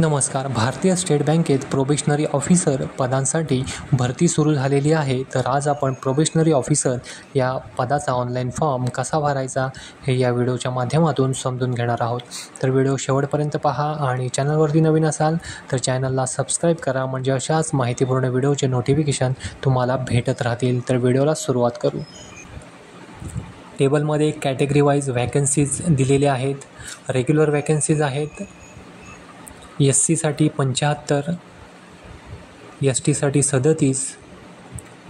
नमस्कार. भारतीय स्टेट बँकेत प्रोबेशनरी ऑफिसर पदांसाठी भरती सुरू झालेली आहे. तर आज आपण प्रोबेशनरी ऑफिसर या पदाचा ऑनलाईन फॉर्म कसा भरायचा हे या व्हिडिओच्या माध्यमातून समजून घेणार आहोत. तर व्हिडिओ शेवटपर्यंत पहा आणि चॅनलवरती नवीन असाल तर चॅनलला सबस्क्राईब करा, म्हणजे अशाच माहितीपूर्ण व्हिडिओचे नोटिफिकेशन तुम्हाला भेटत राहतील. तर व्हिडिओला सुरुवात करू. टेबलमध्ये कॅटेगरी वाईज व्हॅकन्सीज दिलेल्या आहेत. रेग्युलर व्हॅकन्सीज आहेत. SC साठी 75, ST साठी 37,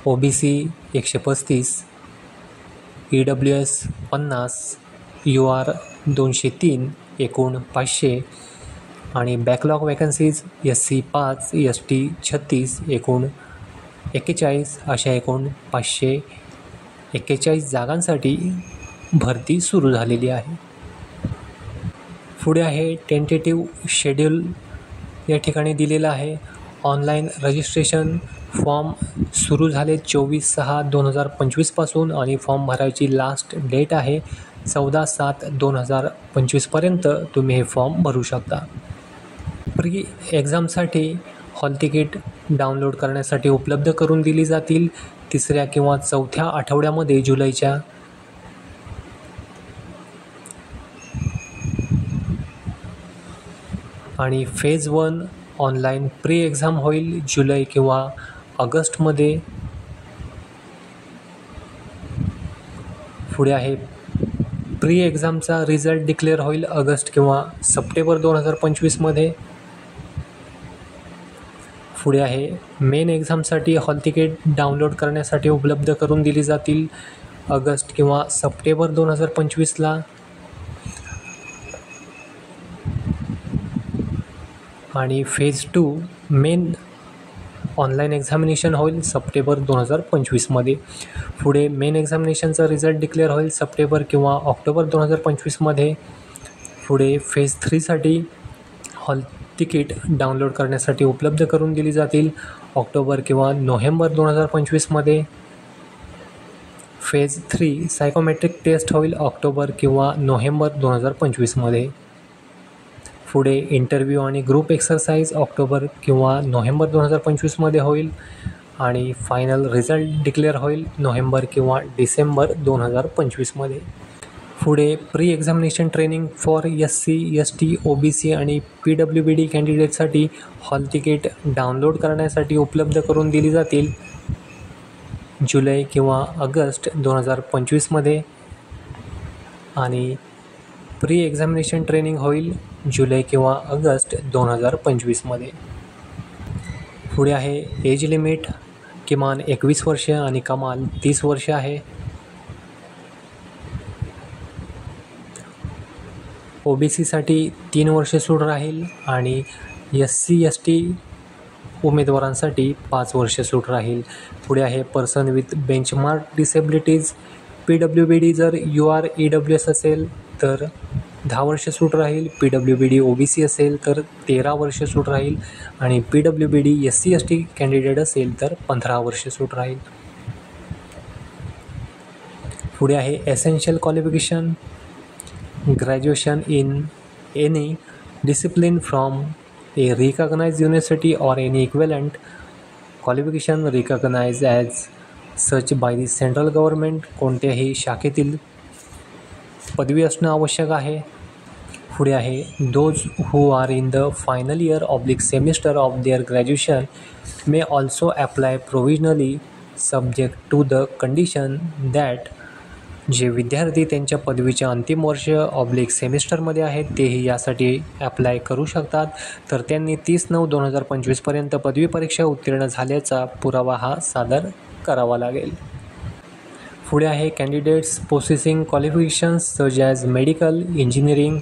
OBC 135, EWS 50, UR 203, एकूण 500 आणि बॅकलॉग व्हॅकन्सीज SC 5, ST 36, एकूण 41, अशा एकूण 541 जागांसाठी भरती सुरू झालेली आहे. पुढे आहे टेंटेटिव्ह शेड्यूल या ठिकाणी दिलेलं आहे. ऑनलाईन रजिस्ट्रेशन फॉर्म सुरू झाले 24/6/2025 पासून आणि फॉर्म भरायची लास्ट डेट आहे 14/7/2025 पर्यंत तुम्ही हे फॉर्म भरू शकता. प्री एक्झामसाठी हॉल तिकीट डाउनलोड करण्यासाठी उपलब्ध करून दिली जातील 3ऱ्या किंवा 4थ्या आठवड्यामध्ये जुलैच्या. आणि फेज 1 ऑनलाईन प्री एक्झाम होईल जुलै किंवा ऑगस्टमध्ये. पुढे आहे प्री एक्झामचा रिझल्ट डिक्लेअर होईल ऑगस्ट किंवा सप्टेंबर 2025मध्ये. पुढे आहे मेन एक्झामसाठी हॉल तिकीट डाउनलोड करण्यासाठी उपलब्ध करून दिली जातील ऑगस्ट किंवा सप्टेंबर 2025ला. आणि फेज 2 मेन ऑनलाईन एक्झामिनेशन होईल सप्टेंबर 2025मध्ये. पुढे मेन एक्झामिनेशनचा रिझल्ट डिक्लेअर होईल सप्टेंबर किंवा ऑक्टोबर 2025मध्ये. पुढे फेज 3साठी हॉल तिकीट डाउनलोड करण्यासाठी उपलब्ध करून दिली जातील ऑक्टोबर किंवा नोव्हेंबर 2025मध्ये. फेज 3 सायकोमेट्रिक टेस्ट होईल ऑक्टोबर किंवा नोव्हेंबर 2025मध्ये. पुढे इंटरव्ह्यू आणि ग्रुप एक्सरसाइज ऑक्टोबर किंवा नोव्हेंबर 2025मध्ये होईल. आणि फायनल रिझल्ट डिक्लेअर होईल नोव्हेंबर किंवा डिसेंबर 2025मध्ये. पुढे pre examination training for SC, ST, OBC आणि PWBD कॅन्डिडेटसाठी हॉल तिकीट डाउनलोड करण्यासाठी उपलब्ध करून दिली जातील जुलै किंवा ऑगस्ट 2025मध्ये. आणि प्री एक्झामिनेशन ट्रेनिंग होईल जुलै किंवा ऑगस्ट 2025मध्ये. पुढे आहे एज लिमिट, किमान 21 वर्ष आणि कमाल 30 वर्ष आहे. OBCसाठी 3 वर्ष सूट राहील आणि SC, ST उमेदवारांसाठी 5 वर्ष सूट राहील. पुढे आहे person with benchmark disabilities. PWBD जर UR EWS असेल तर 10 वर्ष सूट राहील. PWBD OBC असेल तर 13 वर्ष सूट राहील आणि PWBD SC, ST कॅन्डिडेट असेल तर 15 वर्ष सूट राहील. पुढे आहे essential qualification, graduation in any discipline from a recognised university or any equivalent qualification recognised as such by the central government. कोणत्याही शाखेतील पदवी असणं आवश्यक आहे. पुढे आहे those who are in the final year oblique semester of their graduation may also apply provisionally subject to the condition that. जे विद्यार्थी त्यांच्या पदवीच्या अंतिम वर्ष ऑब्लिक सेमिस्टरमध्ये आहेत तेही यासाठी ॲप्लाय करू शकतात. तर त्यांनी 30/9/2025 पर्यंत पदवी परीक्षा उत्तीर्ण झाल्याचा पुरावा हा सादर करावा लागेल. पुढे आहे candidates possessing qualifications such as medical, engineering,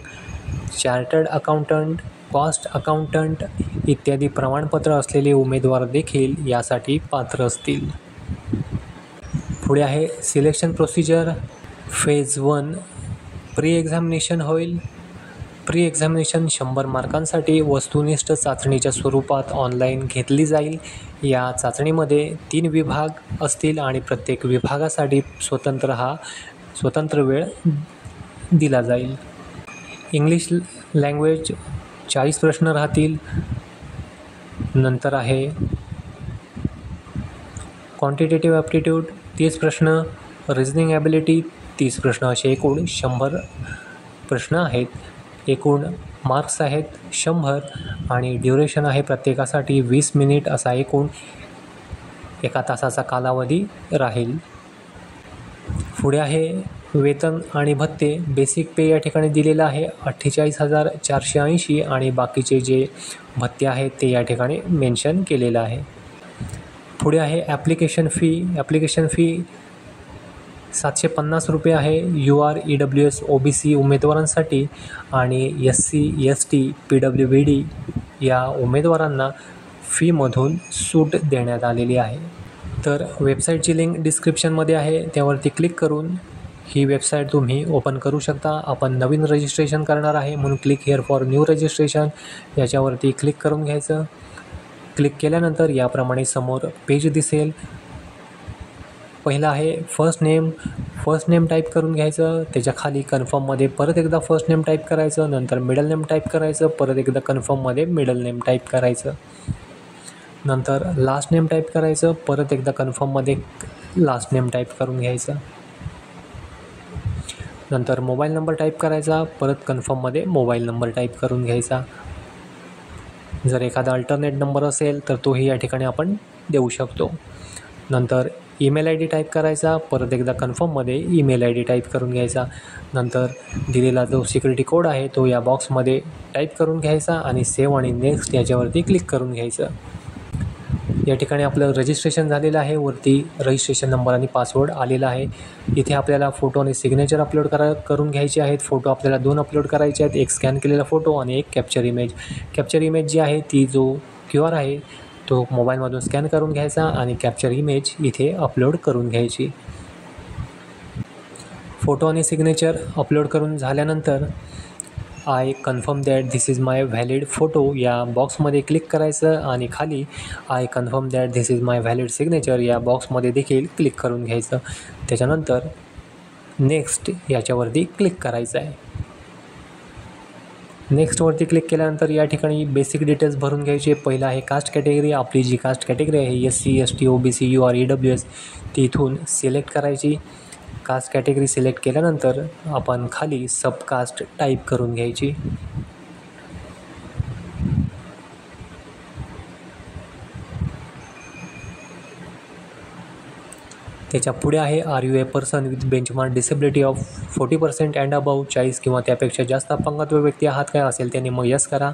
chartered accountant, cost accountant इत्यादी प्रमाणपत्र असलेले उमेदवार देखील यासाठी पात्र असतील. पुढे आहे selection procedure. Phase 1 pre examination होईल. प्री एक्झामिनेशन 100 मार्कांसाठी वस्तुनिष्ठ चाचणीच्या स्वरूपात ऑनलाईन घेतली जाईल. या चाचणीमध्ये 3 विभाग असतील आणि प्रत्येक विभागासाठी स्वतंत्र वेळ दिला जाईल. इंग्लिश लँग्वेज 40 प्रश्न राहतील. नंतर आहे क्वांटिटेटिव्ह ॲप्टिट्यूड 30 प्रश्न, रिझनिंग ॲबिलिटी 30 प्रश्न, असे एकूण 100 प्रश्न आहेत. एकूण मार्क्स आहेत 100 आणि ड्युरेशन आहे प्रत्येकासाठी 20 मिनिट असा एकूण 1 तासाचा कालावधी राहील. पुढे आहे वेतन आणि भत्ते. बेसिक पे या ठिकाणी दिलेलं आहे 48,480 आणि बाकीचे जे भत्ते आहेत ते या ठिकाणी मेन्शन केलेलं आहे. पुढे आहे ॲप्लिकेशन फी 750 रुपये आहे UR EWS OBC उमेदवारांसाठी आणि SC ST PWBD या उमेदवारांना फीमधून सूट देण्यात आलेली आहे. तर वेबसाईटची लिंक डिस्क्रिप्शनमध्ये आहे, त्यावरती क्लिक करून ही वेबसाईट तुम्ही ओपन करू शकता. आपण नवीन रजिस्ट्रेशन करणार आहे म्हणून click here for new registration याच्यावरती क्लिक करून घ्यायचं. क्लिक केल्यानंतर याप्रमाणे समोर पेज दिसेल. पहिला आहे फर्स्ट नेम टाईप करून घ्यायचं. त्याच्या खाली कन्फर्ममध्ये परत एकदा फर्स्ट नेम टाईप करायचं, नंतर मिडल नेम टाईप करायचं, परत एकदा कन्फर्ममध्ये मिडल नेम टाईप करायचं, नंतर लास्ट नेम टाईप करायचं, परत एकदा कन्फर्ममध्ये लास्ट नेम टाईप करून घ्यायचं, नंतर मोबाईल नंबर टाईप करायचा, परत कन्फर्ममध्ये मोबाईल नंबर टाईप करून घ्यायचा. जर एखादा अल्टरनेट नंबर असेल तर तोही या ठिकाणी आपण देऊ शकतो. नंतर ईमेल ID टाईप करायचा, परत एकदा कन्फर्ममध्ये ईमेल ID टाईप करून घ्यायचा, नंतर दिलेला जो सिक्युरिटी कोड आहे तो या बॉक्समध्ये टाईप करून घ्यायचा आणि सेव्ह आणि नेक्स्ट याच्यावरती क्लिक करून घ्यायचं. या ठिकाणी आपलं रजिस्ट्रेशन झालेलं आहे. वरती रजिस्ट्रेशन नंबर आणि पासवर्ड आलेला आहे. इथे आपल्याला फोटो आणि सिग्नेचर अपलोड करून घ्यायचे आहेत. फोटो आपल्याला 2 अपलोड करायचे आहेत, एक स्कॅन केलेला फोटो आणि एक कॅप्चर इमेज जी आहे ती जो QR आहे तो मोबाईलमधून स्कॅन करून घ्यायचा आणि कॅप्चर इमेज इथे अपलोड करून घ्यायची. फोटो आणि सिग्नेचर अपलोड करून झाल्यानंतर I confirm that this is my valid photo या बॉक्समध्ये क्लिक करायचं आणि खाली I confirm that this is my valid signature या बॉक्समध्ये देखील क्लिक करून घ्यायचं. त्याच्यानंतर नेक्स्ट याच्यावरती क्लिक करायचं आहे. नेक्स्टवरती क्लिक केल्यानंतर या ठिकाणी बेसिक डिटेल्स भरून घ्यायचे. पहिला आहे कास्ट कॅटेगरी. आपली जी कास्ट कॅटेगरी आहे SC ST OBC UR EWS ती इथून सिलेक्ट करायची. कास्ट कॅटेगरी सिलेक्ट केल्यानंतर आपण खाली सबकास्ट टाईप करून घ्यायची. त्याच्या पुढे आहे are you a person with benchmark disability of 40% and above 40 किंवा त्यापेक्षा जास्त अपंगत्व व्यक्ती आहात काय असेल त्यांनी मग यस करा.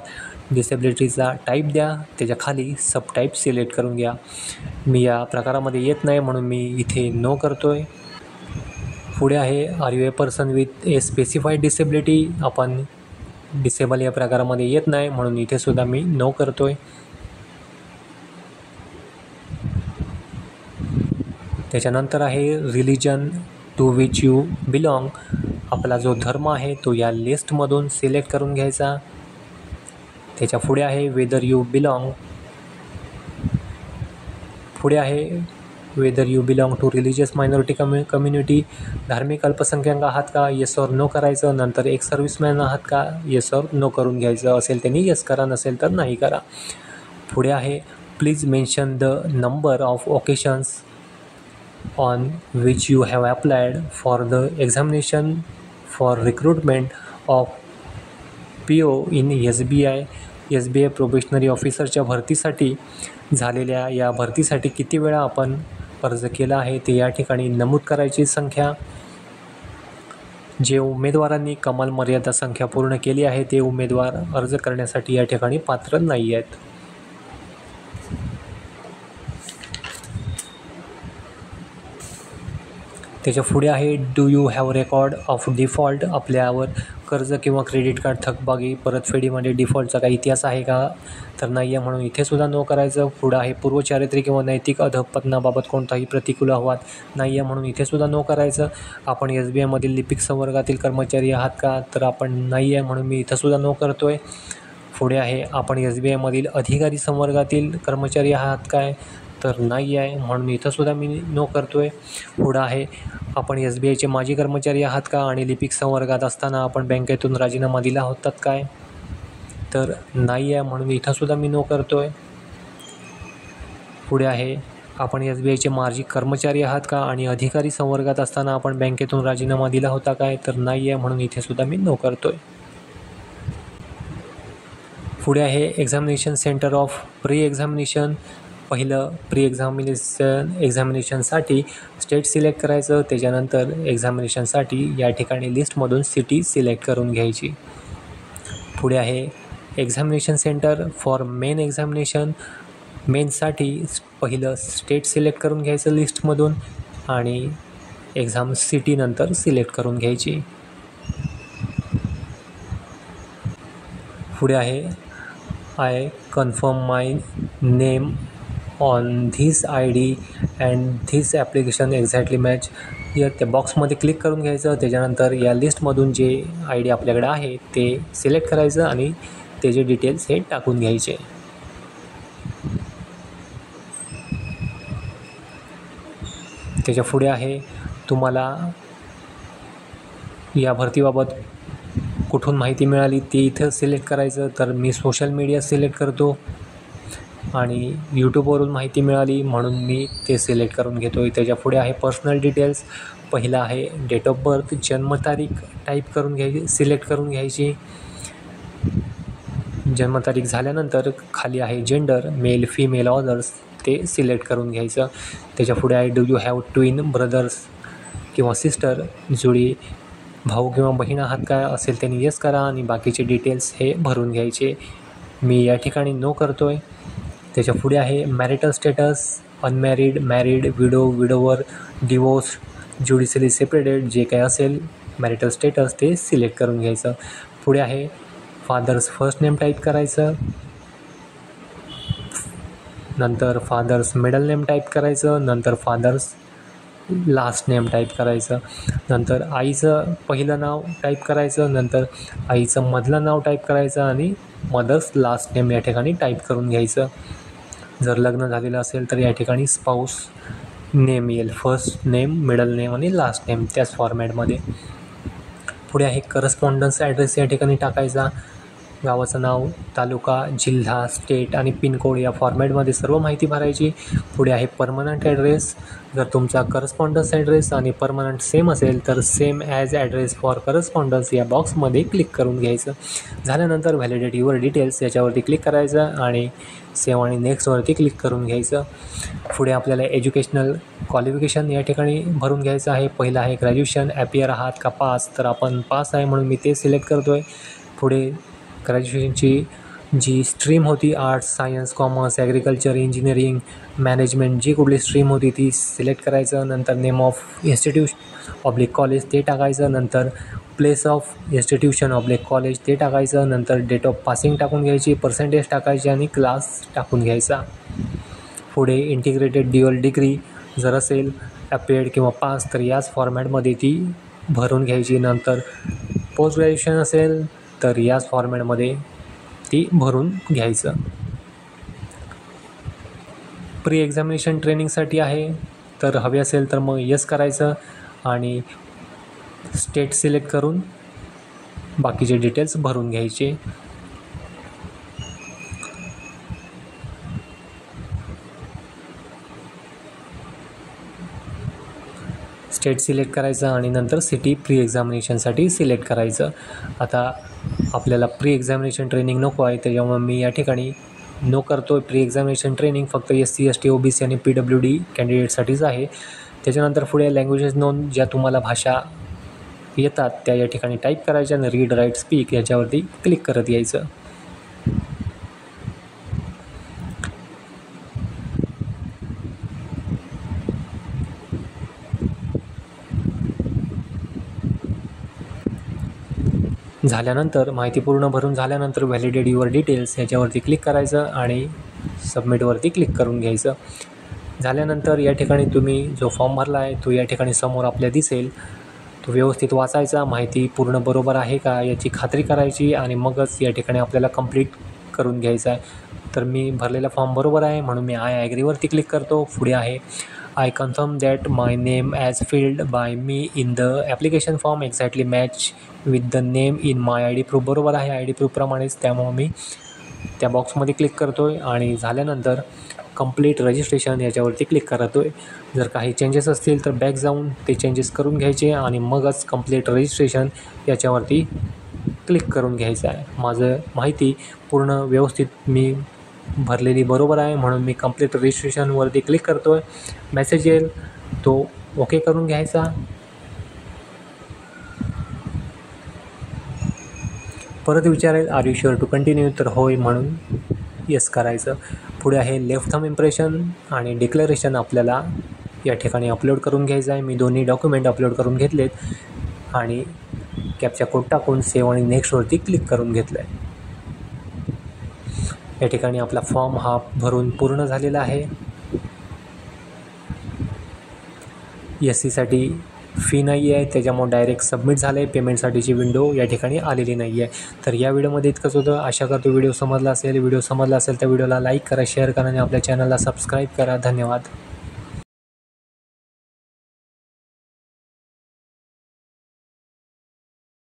डिसेबिलिटीचा टाईप द्या, त्याच्या खाली सब टाईप सिलेक्ट करून घ्या. मी या प्रकारामध्ये येत नाही म्हणून मी इथे नो करतो आहे. पुढे आहे are you a person with a specified disability. आपण डिसेबल या प्रकारामध्ये येत नाही म्हणून इथे सुद्धा मी नो करतो आहे. त्याच्यानंतर आहे religion to which you belong. आपला जो धर्म आहे तो या लिस्टमधून सिलेक्ट करून घ्यायचा. त्याच्या पुढे आहे वेदर यू बिलॉंग. पुढे आहे whether you belong to religious minority community. धार्मिक अल्पसंख्याक आहात का, येस ऑर नो करायचं. नंतर एक सर्व्हिसमॅन आहात का, येस ऑर नो करून घ्यायचं. असेल त्यांनी येस करा, नसेल तर नाही करा. पुढे आहे please mention the number of occasions on which you have applied for the examination for recruitment of PO in SBI probationary ऑफिसरच्या भरतीसाठी झालेल्या या भरतीसाठी किती वेळा आपण अर्ज केला आहे ते या ठिकाणी नमूद करायची संख्या. जे उमेदवारांनी कमाल मर्यादा संख्या पूर्ण केली आहे ते उमेदवार अर्ज करण्यासाठी या ठिकाणी पात्र नाही आहेत. त्याच्या पुढे आहे do you have record of default. आपल्यावर कर्ज किंवा क्रेडिट कार्ड थकबाकी परतफेडीमध्ये डिफॉल्टचा काही इतिहास आहे का, तर नाही आहे म्हणून इथे सुद्धा नो करायचं. पुढं आहे पूर्वचारित्री किंवा नैतिक अधःपतनाबाबत कोणताही प्रतिकूल अहवाल, नाही आहे म्हणून इथे सुद्धा नो करायचं. आपण SBIमधील लिपिक संवर्गातील कर्मचारी आहात का, तर आपण नाही आहे म्हणून मी इथं सुद्धा नो करतो आहे. पुढे आहे आपण SBIमधील अधिकारी संवर्गातील कर्मचारी आहात काय, तर नाही आहे म्हणून इथं सुद्धा मी नो करतो आहे. पुढं आहे आपण SBIचे माजी कर्मचारी आहात का आणि लिपिक संवर्गात असताना आपण बँकेतून राजीनामा दिला होतात काय, तर नाही आहे म्हणून इथंसुद्धा मी नो करतो आहे. पुढे आहे, आपण SBIचे माजी कर्मचारी आहात का आणि अधिकारी संवर्गात असताना आपण बँकेतून राजीनामा दिला होता काय? तर नाही आहे म्हणून इथेसुद्धा मी नो करतो आहे. पुढे आहे examination centre of pre examination. पहिलं प्री एक्झामिनेशनसाठी स्टेट सिलेक्ट करायचं, त्याच्यानंतर एक्झामिनेशनसाठी या ठिकाणी लिस्टमधून सिटी सिलेक्ट करून घ्यायची. पुढे आहे examination centre for main examination. मेन्ससाठी पहिलं स्टेट सिलेक्ट करून घ्यायचं लिस्टमधून आणि एक्झाम सिटी नंतर सिलेक्ट करून घ्यायची. पुढे आहे I confirm my name on this ID and this application exactly match. या त्या बॉक्समध्ये क्लिक करून घ्यायचं, त्याच्यानंतर या लिस्टमधून जे ID आपल्याकडे आहे ते सिलेक्ट करायचं आणि त्याचे डिटेल्स हे टाकून घ्यायचे. त्याच्या पुढे आहे, तुम्हाला या भरतीबाबत कुठून माहिती मिळाली ते इथं सिलेक्ट करायचं. तर मी सोशल मीडिया सिलेक्ट करतो आणि यूट्यूबवरून माहिती मिळाली म्हणून मी ते सिलेक्ट करून घेतो आहे. त्याच्या पुढे आहे पर्सनल डिटेल्स. पहिला आहे डेट ऑफ बर्थ, जन्मतारीख टाईप करून घ्यायची, सिलेक्ट करून घ्यायची. जन्मतारीख झाल्यानंतर खाली आहे जेंडर, मेल फिमेल ऑदर्स, ते सिलेक्ट करून घ्यायचं. त्याच्या पुढे आहे do you have twin brothers किंवा सिस्टर, जोडी भाऊ किंवा बहीण आहात काय असेल त्यांनी येस करा आणि बाकीचे डिटेल्स हे भरून घ्यायचे. मी या ठिकाणी नो करतो आहे. त्याच्या पुढे आहे marital status, unmarried, married, widow, widower, divorce, judicially separated, जे काही असेल मॅरिटल स्टेटस ते सिलेक्ट करून घ्यायचं. पुढे आहे फादर्स फर्स्ट नेम टाईप करायचं, नंतर फादर्स मिडल नेम टाईप करायचं, नंतर फादर्स लास्ट नेम टाईप करायचं, नंतर आईचं पहिलं नाव टाईप करायचं, नंतर आईचं मधलं नाव टाईप करायचं आणि मदर्स लास्ट नेम या ठिकाणी टाईप करून घ्यायचं. जर लग्न झालेलं असेल तर या ठिकाणी स्पाऊस नेम येईल, फर्स्ट नेम, मिडल नेम आणि लास्ट नेम त्याच फॉर्मॅटमध्ये. पुढे आहे करस्पॉन्डन्स ॲड्रेस या ठिकाणी टाकायचा. गावाचं नाव, तालुका, जिल्हा, स्टेट आणि पिनकोड या फॉर्मॅटमध्ये सर्व माहिती भरायची. पुढे आहे परमनंट ॲड्रेस. जर तुमचा करस्पॉन्डन्स ॲड्रेस आणि परमनंट सेम असेल तर same as address for correspondence या बॉक्समध्ये क्लिक करून घ्यायचं. झाल्यानंतर व्हॅलिडेट युअर डिटेल्स याच्यावरती क्लिक करायचं आणि सेव्ह आणि नेक्स्टवरती क्लिक करून घ्यायचं. पुढे आपल्याला एज्युकेशनल क्वालिफिकेशन या ठिकाणी भरून घ्यायचं आहे. पहिलं आहे ग्रॅज्युएशन, ॲपियर आहात का पास, तर आपण पास आहे म्हणून मी ते सिलेक्ट करतो आहे. पुढे ग्रॅज्युएशनची जी स्ट्रीम होती, arts, science, commerce, agriculture, engineering, management, जी कुठली स्ट्रीम होती ती सिलेक्ट करायचं. नंतर name of institution oblique college ते टाकायचं. नंतर place of institution oblique college ते टाकायचं. नंतर डेट ऑफ पासिंग टाकून घ्यायची, पर्सेंटेज टाकायची आणि क्लास टाकून घ्यायचा. पुढे इंटिग्रेटेड ड्युअल डिग्री जर असेल, ॲपेड किंवा पास, तर याच फॉर्मॅटमध्ये ती भरून घ्यायची. नंतर पोस्ट ग्रॅज्युएशन असेल तर याच फॉर्मॅटमध्ये ती भरून घ्यायचं. प्री एक्झामिनेशन ट्रेनिंगसाठी आहे तर हवे असेल तर मग यस करायचं आणि स्टेट सिलेक्ट करून बाकीचे डिटेल्स भरून घ्यायचे. स्टेट सिलेक्ट करायचं आणि नंतर सिटी प्री एक्झामिनेशनसाठी सिलेक्ट करायचं. आता आपल्याला प्री एक्झामिनेशन ट्रेनिंग नको आहे त्याच्यामुळे मी या ठिकाणी नो करतो. प्री एक्झामिनेशन ट्रेनिंग फक्त SC, ST, OBC आणि PWD कॅन्डिडेटसाठीच आहे. त्याच्यानंतर पुढे लँग्वेजेस नोन, ज्या तुम्हाला भाषा येतात त्या या ठिकाणी टाईप करायच्या आणि रीड, राईट, स्पीक याच्यावरती क्लिक करत यायचं. झाल्यानंतर माहिती पूर्ण भरून झाल्यानंतर व्हॅलिडेट युअर डिटेल्स याच्यावरती क्लिक करायचं आणि सबमिटवरती क्लिक करून घ्यायचं. झाल्यानंतर या ठिकाणी तुम्ही जो फॉर्म भरला आहे तो या ठिकाणी समोर आपल्या दिसेल. तो व्यवस्थित वाचायचा, माहिती पूर्ण बरोबर आहे का याची खात्री करायची आणि मगच या ठिकाणी आपल्याला कंप्लीट करून घ्यायचं आहे. तर मी भरलेला फॉर्म बरोबर आहे म्हणून मी आय ॲग्रीवरती क्लिक करतो. पुढे आहे I confirm that my name as filled by me in the application form exactly match with the name in my ID proof. बरोबर आहे ID प्रूफप्रमाणेच, त्यामुळे मी त्या बॉक्समध्ये क्लिक करतो आहे आणि झाल्यानंतर कंप्लीट रजिस्ट्रेशन याच्यावरती क्लिक करतो आहे. जर काही चेंजेस असतील तर बॅक जाऊन ते चेंजेस करून घ्यायचे आणि मगच कंप्लीट रजिस्ट्रेशन याच्यावरती क्लिक करून घ्यायचं आहे. माझं माहिती पूर्ण व्यवस्थित मी भरलेली बरोबर आहे, म्हणून मी कंप्लीट रजिस्ट्रेशनवरती क्लिक करतो आहे. मेसेज येईल, तो ओके करून घ्यायचा. परत विचारेल are you sure to continue, तर होय म्हणून येस करायचं. पुढे आहे लेफ्ट थंब इम्प्रेशन आणि डिक्लेरेशन आपल्याला या ठिकाणी अपलोड करून घ्यायचं आहे. मी दोन्ही डॉक्युमेंट अपलोड करून घेतलेत आणि कॅप्चा कोड टाकून सेव्ह आणि नेक्स्टवरती क्लिक करून घेतलं आहे. या ठिकाणी आपला फॉर्म हा भरून पूर्ण झालेला आहे. SCसाठी फी नाही आहे, त्याच्यामुळे डायरेक्ट सबमिट झालं आहे. पेमेंटसाठीची विंडो या ठिकाणी आलेली नाही आहे. तर या व्हिडिओमध्ये इतकंच होतं. आशा करतो व्हिडिओ समजला असेल. व्हिडिओ समजला असेल तर व्हिडिओला लाईक करा, शेअर करा आणि आपल्या चॅनलला सबस्क्राईब करा. धन्यवाद.